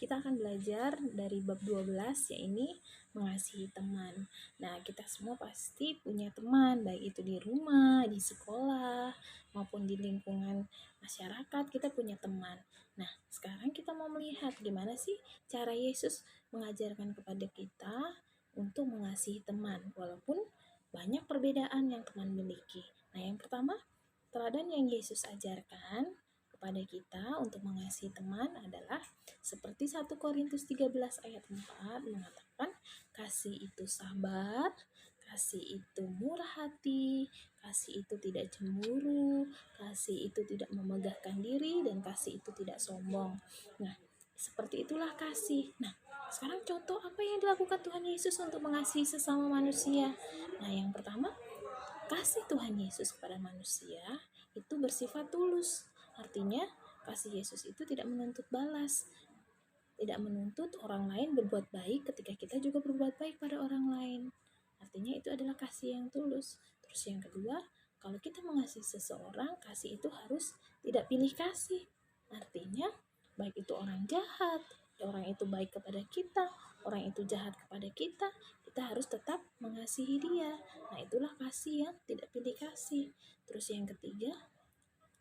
kita akan belajar dari bab 12, yaitu mengasihi teman. Nah, kita semua pasti punya teman, baik itu di rumah, di sekolah, maupun di lingkungan masyarakat, kita punya teman. Nah, sekarang kita mau melihat gimana sih cara Yesus mengajarkan kepada kita untuk mengasihi teman, walaupun banyak perbedaan yang teman miliki. Nah, yang pertama, teladan yang Yesus ajarkan kepada kita untuk mengasihi teman adalah seperti 1 Korintus 13 ayat 4 mengatakan, kasih itu sabar, kasih itu murah hati, kasih itu tidak cemburu, kasih itu tidak memegahkan diri, dan kasih itu tidak sombong. Nah, seperti itulah kasih. Nah, sekarang contoh apa yang dilakukan Tuhan Yesus untuk mengasihi sesama manusia. Nah, yang pertama, kasih Tuhan Yesus kepada manusia itu bersifat tulus. Artinya, kasih Yesus itu tidak menuntut balas, tidak menuntut orang lain berbuat baik ketika kita juga berbuat baik pada orang lain. Artinya itu adalah kasih yang tulus. Terus yang kedua, kalau kita mengasihi seseorang, kasih itu harus tidak pilih kasih. Artinya, baik itu orang jahat, orang itu baik kepada kita, orang itu jahat kepada kita harus tetap mengasihi dia. Nah, itulah kasih yang tidak pilih kasih. Terus yang ketiga,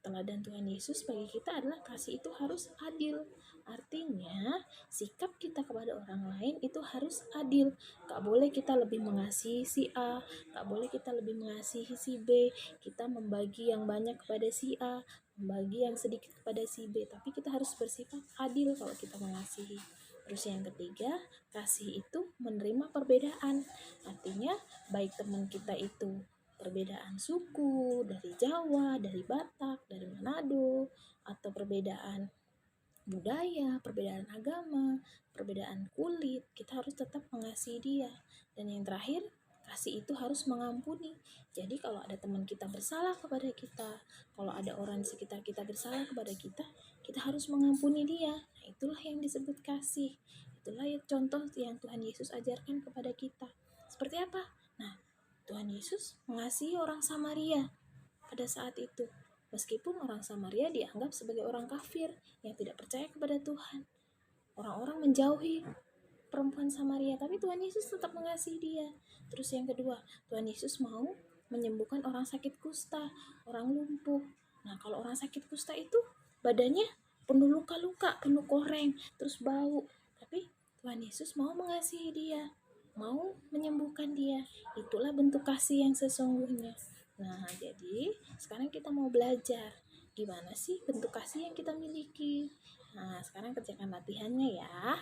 teladan Tuhan Yesus bagi kita adalah kasih itu harus adil. Artinya, sikap kita kepada orang lain itu harus adil. Gak boleh kita lebih mengasihi si A, gak boleh kita lebih mengasihi si B. Kita membagi yang banyak kepada si A, membagi yang sedikit kepada si B. Tapi kita harus bersifat adil kalau kita mengasihi. Terus yang ketiga, kasih itu menerima perbedaan. Artinya, baik teman kita itu perbedaan suku, dari Jawa, dari Batak, dari Manado, atau perbedaan budaya, perbedaan agama, perbedaan kulit, kita harus tetap mengasihi dia. Dan yang terakhir, kasih itu harus mengampuni. Jadi kalau ada teman kita bersalah kepada kita, kalau ada orang di sekitar kita bersalah kepada kita, kita harus mengampuni dia. Nah, itulah yang disebut kasih. Itulah contoh yang Tuhan Yesus ajarkan kepada kita. Seperti apa? Nah, Tuhan Yesus mengasihi orang Samaria pada saat itu. Meskipun orang Samaria dianggap sebagai orang kafir yang tidak percaya kepada Tuhan. Orang-orang menjauhi perempuan Samaria, tapi Tuhan Yesus tetap mengasihi dia. Terus yang kedua, Tuhan Yesus mau menyembuhkan orang sakit kusta, orang lumpuh. Nah, kalau orang sakit kusta itu badannya penuh luka-luka, penuh koreng, terus bau. Tapi Tuhan Yesus mau mengasihi dia, mau menyembuhkan dia. Itulah bentuk kasih yang sesungguhnya. Nah, jadi sekarang kita mau belajar gimana sih bentuk kasih yang kita miliki. Nah, sekarang kerjakan latihannya ya.